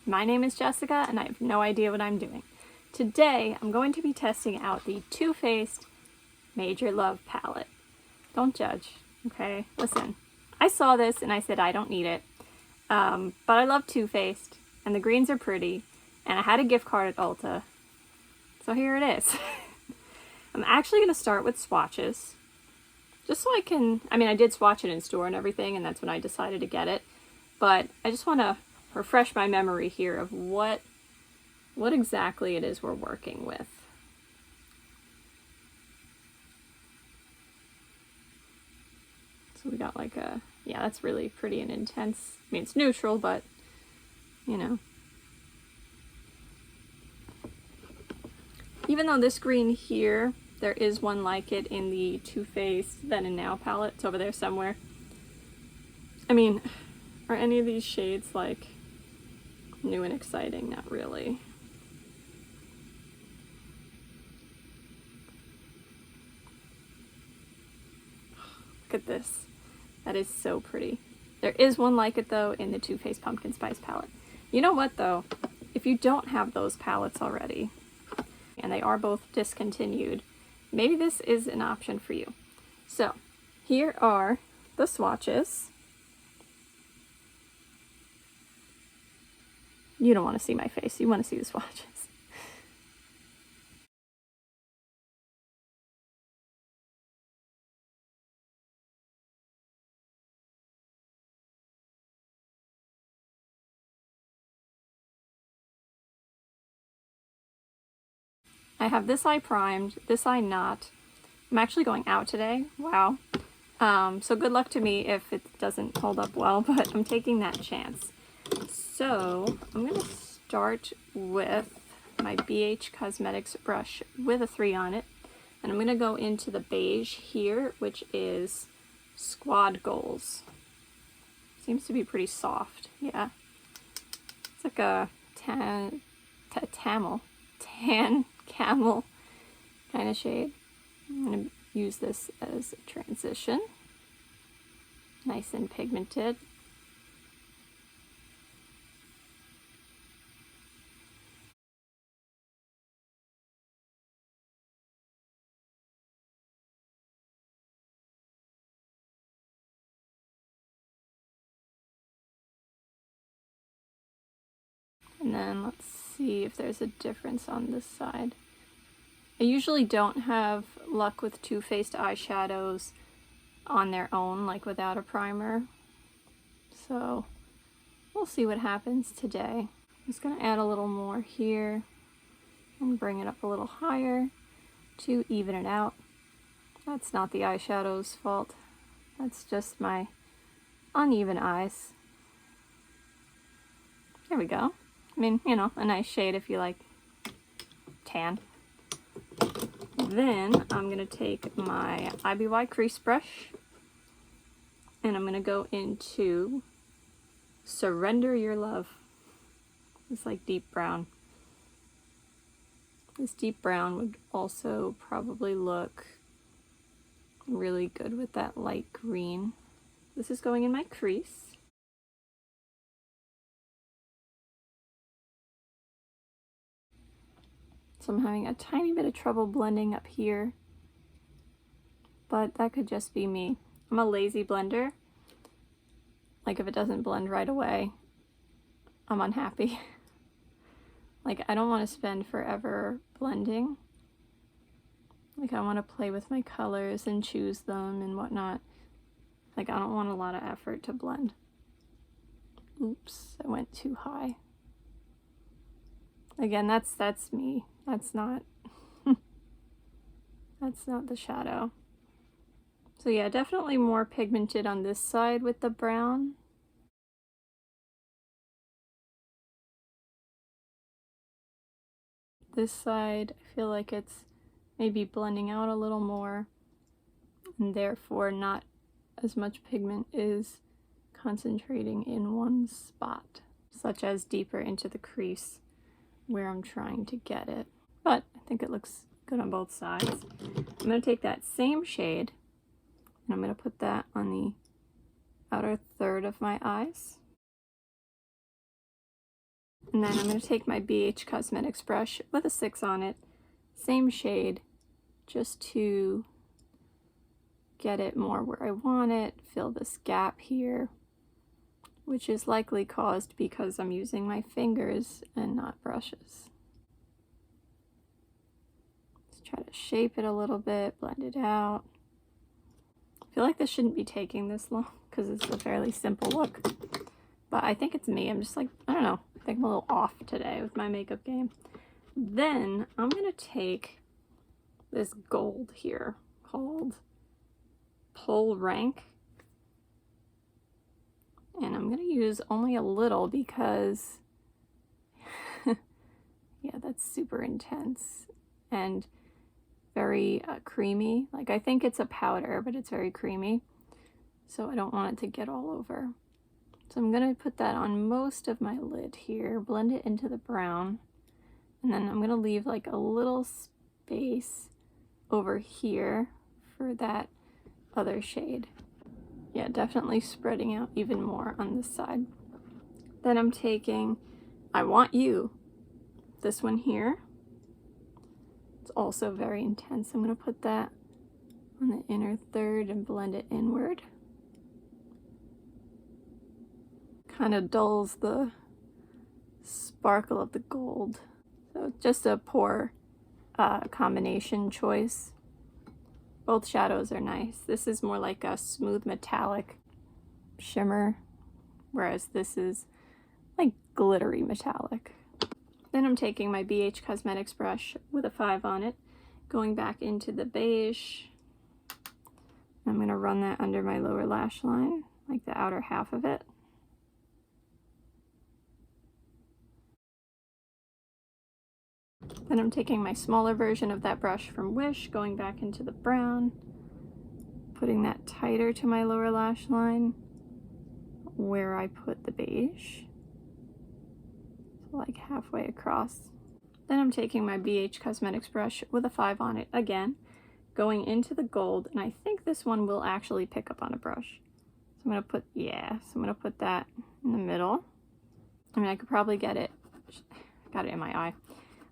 My name is Jessica and I have no idea what I'm doing. Today I'm going to be testing out the Too Faced Major Love palette. Don't judge, okay? Listen, I saw this and I said I don't need it, but I love Too Faced and the greens are pretty and I had a gift card at Ulta, so here it is. I'm actually going to start with swatches, just so I can, I did swatch it in store and everything, and that's when I decided to get it. But I just want to refresh my memory here of what exactly it is we're working with. So we got like a, yeah, that's really pretty and intense. I mean, it's neutral, but, you know. Even though this green here, there is one like it in the Too Faced Then and Now palette. It's over there somewhere. I mean, are any of these shades like new and exciting? Not really. Look at this. That is so pretty. There is one like it though in the Too Faced Pumpkin Spice palette. You know what though? If you don't have those palettes already, and they are both discontinued, maybe this is an option for you. So here are the swatches. You don't want to see my face, you want to see the swatches. I have this eye primed, this eye not. I'm actually going out today, wow. So good luck to me if it doesn't hold up well, but I'm taking that chance. So I'm going to start with my BH Cosmetics brush with a 3 on it. And I'm going to go into the beige here, which is Squad Goals. Seems to be pretty soft, yeah. It's like a tan camel kind of shade. I'm going to use this as a transition. Nice and pigmented. And then let's see if there's a difference on this side. I usually don't have luck with Too Faced eyeshadows on their own, like without a primer. So we'll see what happens today. I'm just going to add a little more here and bring it up a little higher to even it out. That's not the eyeshadow's fault. That's just my uneven eyes. There we go. I mean, you know, a nice shade if you like tan. Then I'm going to take my IBY crease brush and I'm going to go into Surrender Your Love. It's like deep brown. This deep brown would also probably look really good with that light green. This is going in my crease. So I'm having a tiny bit of trouble blending up here, but that could just be me. I'm a lazy blender. Like if it doesn't blend right away, I'm unhappy. Like I don't want to spend forever blending. Like I want to play with my colors and choose them and whatnot. Like I don't want a lot of effort to blend. Oops, I went too high. Again, that's me. That's not that's not the shadow. So yeah, definitely more pigmented on this side with the brown. This side, I feel like it's maybe blending out a little more, and therefore not as much pigment is concentrating in one spot, such as deeper into the crease where I'm trying to get it. But I think it looks good on both sides. I'm going to take that same shade and I'm going to put that on the outer third of my eyes. And then I'm going to take my BH Cosmetics brush with a 6 on it, same shade, just to get it more where I want it, fill this gap here, which is likely caused because I'm using my fingers and not brushes. Let's try to shape it a little bit, blend it out. I feel like this shouldn't be taking this long because it's a fairly simple look, but I think it's me. I'm just like, I don't know, I think I'm a little off today with my makeup game. Then I'm gonna take this gold here called Pole Rank, and I'm gonna use only a little because yeah, that's super intense and very creamy. Like, I think it's a powder, but it's very creamy, so I don't want it to get all over. So I'm gonna put that on most of my lid here, blend it into the brown, and then I'm gonna leave like a little space over here for that other shade. Yeah, definitely spreading out even more on this side. Then I'm taking I Want You, this one here. It's also very intense. I'm going to put that on the inner third and blend it inward. Kind of dulls the sparkle of the gold. So just a poor combination choice. Both shadows are nice. This is more like a smooth metallic shimmer, whereas this is like glittery metallic. Then I'm taking my BH Cosmetics brush with a 5 on it, going back into the beige. I'm going to run that under my lower lash line, like the outer half of it. Then I'm taking my smaller version of that brush from Wish, going back into the brown, putting that tighter to my lower lash line where I put the beige, so like halfway across. Then I'm taking my BH Cosmetics brush with a 5 on it again, going into the gold, and I think this one will actually pick up on a brush. So I'm gonna put that in the middle. I mean, I could probably get it, got it in my eye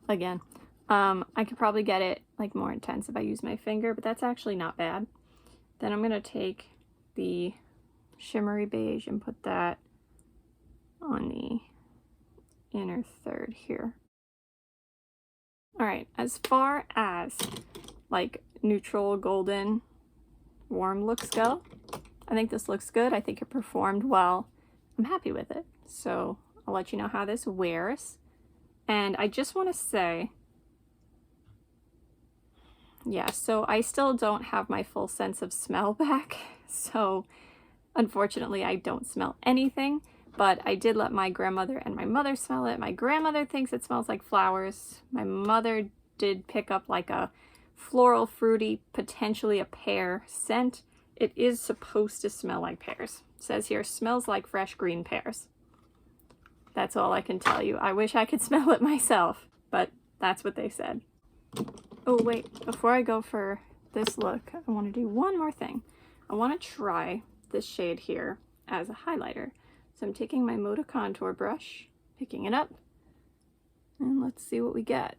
again. I could probably get it like more intense if I use my finger, but that's actually not bad. Then I'm gonna take the shimmery beige and put that on the inner third here. All right, as far as like neutral, golden, warm looks go, I think this looks good. I think it performed well. I'm happy with it. So I'll let you know how this wears. And I just want to say, yeah, so I still don't have my full sense of smell back. So unfortunately, I don't smell anything, but I did let my grandmother and my mother smell it. My grandmother thinks it smells like flowers. My mother did pick up like a floral, fruity, potentially a pear scent. It is supposed to smell like pears. It says here, smells like fresh green pears. That's all I can tell you. I wish I could smell it myself, but that's what they said. Oh wait, before I go for this look, I want to do one more thing. I want to try this shade here as a highlighter. So I'm taking my Moda Contour brush, picking it up, and let's see what we get.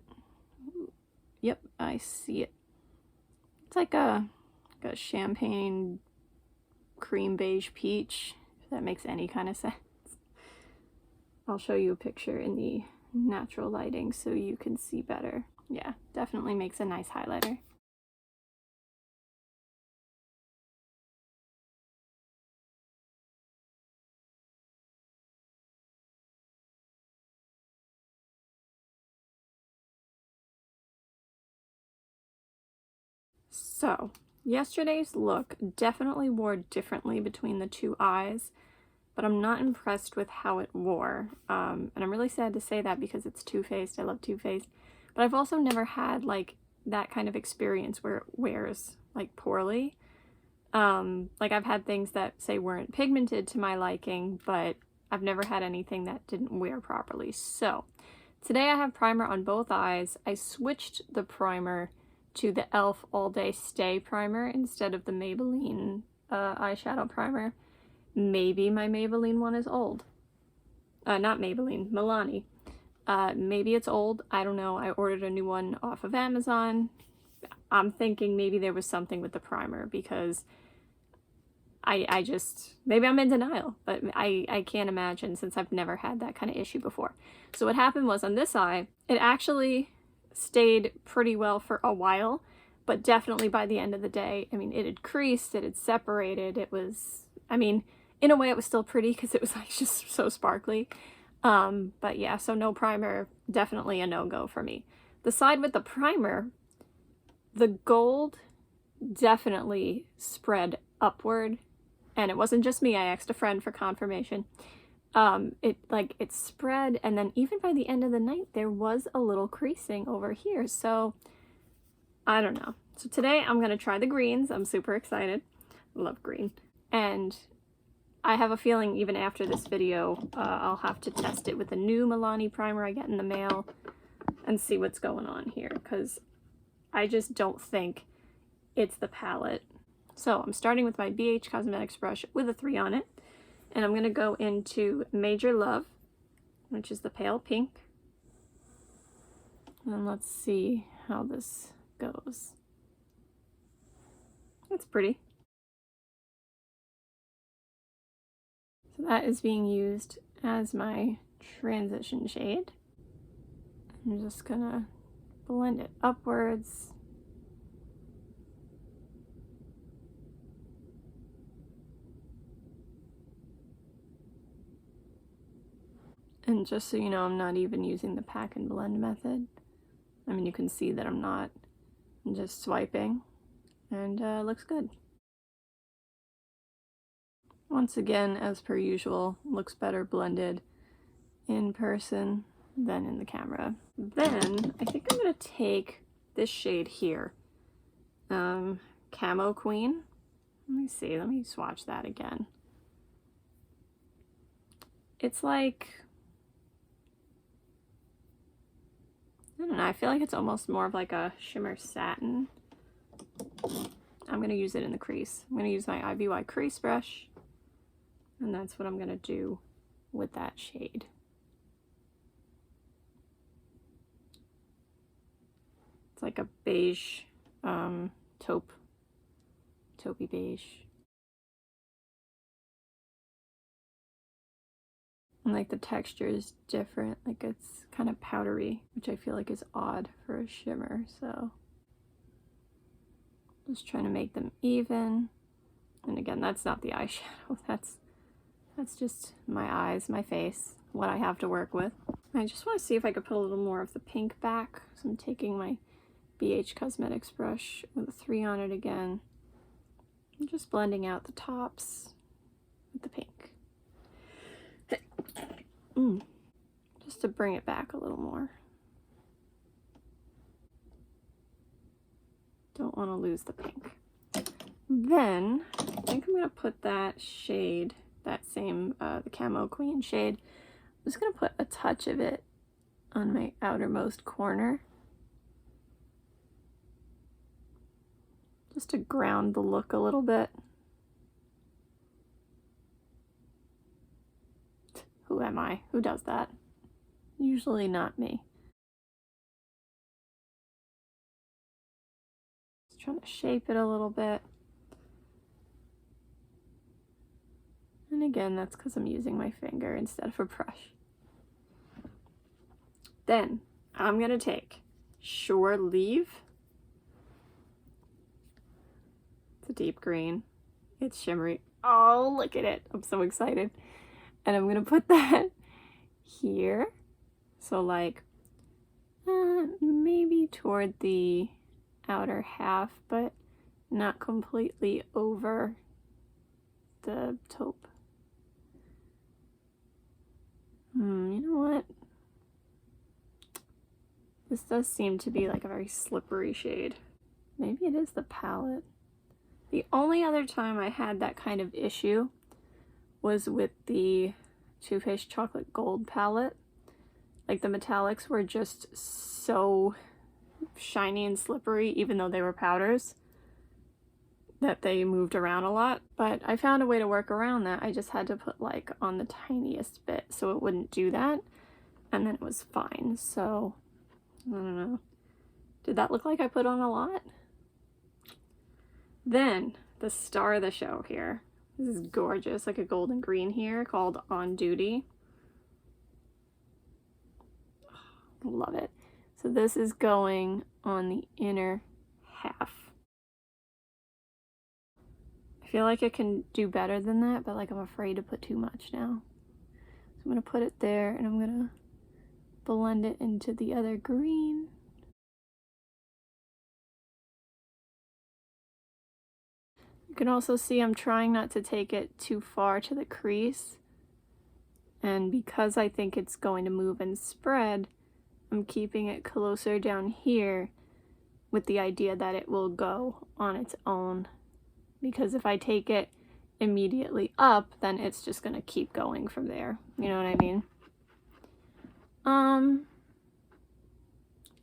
Yep, I see it. It's like a champagne cream beige peach, if that makes any kind of sense. I'll show you a picture in the natural lighting so you can see better. Yeah, definitely makes a nice highlighter. So, yesterday's look definitely wore differently between the two eyes, but I'm not impressed with how it wore. And I'm really sad to say that because it's Too Faced. I love Too Faced. But I've also never had like that kind of experience where it wears like poorly. Like I've had things that say weren't pigmented to my liking, but I've never had anything that didn't wear properly. So today I have primer on both eyes. I switched the primer to the e.l.f. All Day Stay primer instead of the Maybelline eyeshadow primer. Maybe my Maybelline one is old. Not Maybelline, Milani. Maybe it's old. I don't know. I ordered a new one off of Amazon. I'm thinking maybe there was something with the primer because I just, maybe I'm in denial, but I can't imagine since I've never had that kind of issue before. So what happened was on this eye, it actually stayed pretty well for a while, but definitely by the end of the day, I mean, it had creased, it had separated, it was, I mean, in a way it was still pretty because it was like just so sparkly. But yeah, so no primer, definitely a no-go for me. The side with the primer, the gold definitely spread upward, and it wasn't just me. I asked a friend for confirmation. It spread, and then even by the end of the night there was a little creasing over here, so I don't know. So today I'm gonna try the greens. I'm super excited. I love green, and I have a feeling even after this video I'll have to test it with a new Milani primer I get in the mail and see what's going on here, because I just don't think it's the palette. So I'm starting with my BH Cosmetics brush with a 3 on it, and I'm going to go into Major Love, which is the pale pink, and let's see how this goes. It's pretty. So that is being used as my transition shade. I'm just gonna blend it upwards. And just so you know, I'm not even using the pack and blend method. I mean, you can see that I'm not. I'm just swiping, and it looks good. Once again, as per usual, looks better blended in person than in the camera. Then, I think I'm gonna take this shade here, Camo Queen. Let me see, let me swatch that again. It's like, I don't know, I feel like it's almost more of like a shimmer satin. I'm going to use it in the crease. I'm going to use my IBY crease brush, and that's what I'm going to do with that shade. It's like a beige, taupey beige. And like the texture is different, like it's kind of powdery, which I feel like is odd for a shimmer, so just trying to make them even. And again, that's not the eyeshadow, that's just my eyes, my face, what I have to work with. I just want to see if I could put a little more of the pink back, so I'm taking my BH Cosmetics brush with a 3 on it again. I'm just blending out the tops with the pink. Just to bring it back a little more. Don't want to lose the pink. Then, I think I'm going to put that shade, that same, the Camo Queen shade, I'm just going to put a touch of it on my outermost corner. Just to ground the look a little bit. Who am I? Who does that? Usually not me. Just trying to shape it a little bit. And again, that's because I'm using my finger instead of a brush. Then I'm going to take Shore Leave. It's a deep green. It's shimmery. Oh, look at it. I'm so excited. And I'm going to put that here. So like maybe toward the outer half, but not completely over the taupe. You know what? This does seem to be like a very slippery shade. Maybe it is the palette. The only other time I had that kind of issue was with the Too Faced Chocolate Gold palette. Like the metallics were just so shiny and slippery, even though they were powders, that they moved around a lot. But I found a way to work around that. I just had to put like on the tiniest bit so it wouldn't do that. and then it was fine. So, I don't know. Did that look like I put on a lot? Then, the star of the show here. This is gorgeous, like a golden green here, called On Duty. Love it. So this is going on the inner half. I feel like it can do better than that, but like I'm afraid to put too much now. So I'm gonna put it there, and I'm gonna blend it into the other green. You can also see I'm trying not to take it too far to the crease. And because I think it's going to move and spread, I'm keeping it closer down here with the idea that it will go on its own. Because if I take it immediately up, then it's just gonna keep going from there. You know what I mean?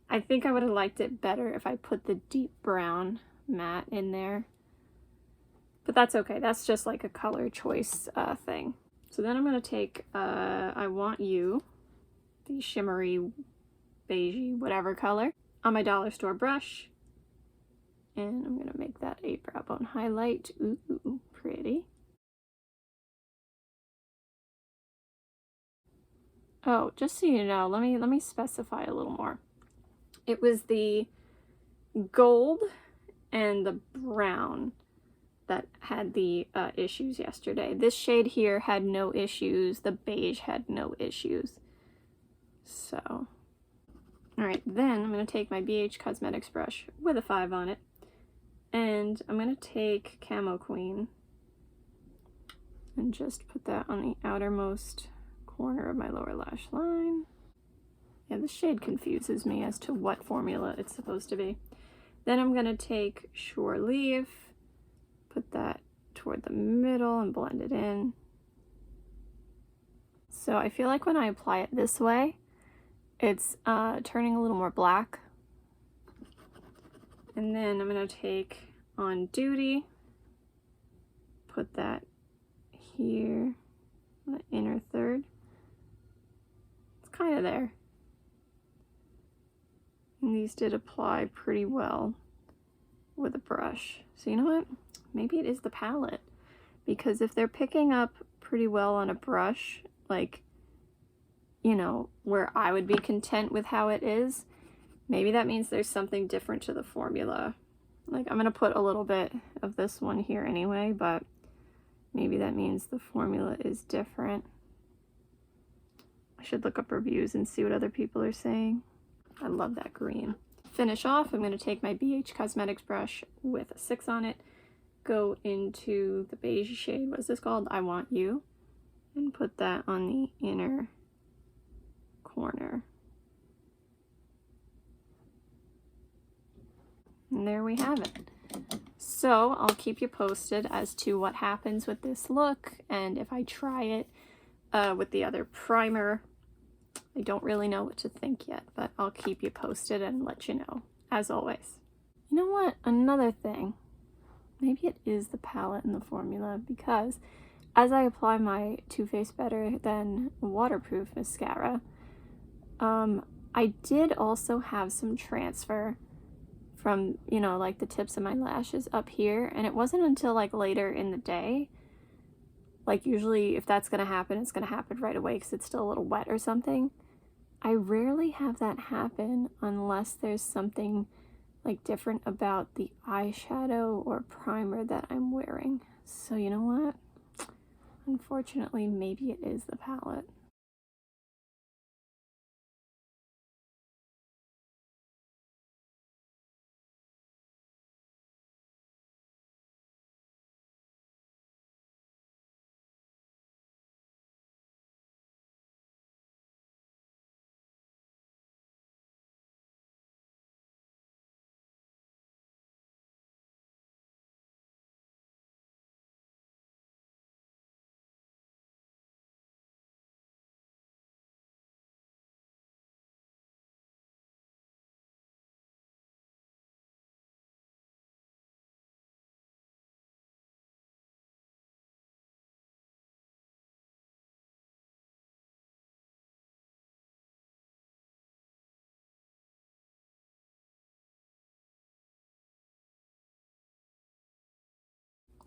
I think I would have liked it better if I put the deep brown matte in there. But that's okay. That's just like a color choice thing. So then I'm gonna take I Want You, the shimmery, beigey, whatever color, on my dollar store brush. And I'm gonna make that a brow bone highlight. Ooh, pretty. Oh, just so you know, let me specify a little more. It was the gold and the brown that had the issues yesterday. This shade here had no issues. The beige had no issues. So, all right, then I'm gonna take my BH Cosmetics brush with a 5 on it. And I'm gonna take Camo Queen and just put that on the outermost corner of my lower lash line. Yeah, the shade confuses me as to what formula it's supposed to be. Then I'm gonna take Shore Leave, put that toward the middle and blend it in. So I feel like when I apply it this way, it's turning a little more black. And then I'm gonna take On Duty, put that here, the inner third. It's kind of there. And these did apply pretty well with a brush. So you know what? Maybe it is the palette. Because if they're picking up pretty well on a brush, like, you know, where I would be content with how it is, maybe that means there's something different to the formula. Like, I'm gonna put a little bit of this one here anyway, but maybe that means the formula is different. I should look up reviews and see what other people are saying. I love that green. Finish off, I'm gonna take my BH Cosmetics brush with a 6 on it, go into the beige shade, what is this called? I Want You, and put that on the inner corner. And there we have it. So I'll keep you posted as to what happens with this look, and if I try it with the other primer. I don't really know what to think yet, but I'll keep you posted and let you know, as always. You know what? Another thing. Maybe it is the palette and the formula, because as I apply my Too Faced Better Than waterproof mascara, I did also have some transfer from, you know, like the tips of my lashes up here, and it wasn't until like later in the day. Like usually if that's gonna happen, it's gonna happen right away because it's still a little wet or something. I rarely have that happen unless there's something like different about the eyeshadow or primer that I'm wearing. So you know what? Unfortunately, maybe it is the palette.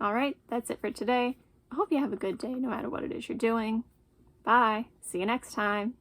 Alright, that's it for today. I hope you have a good day no matter what it is you're doing. Bye. See you next time.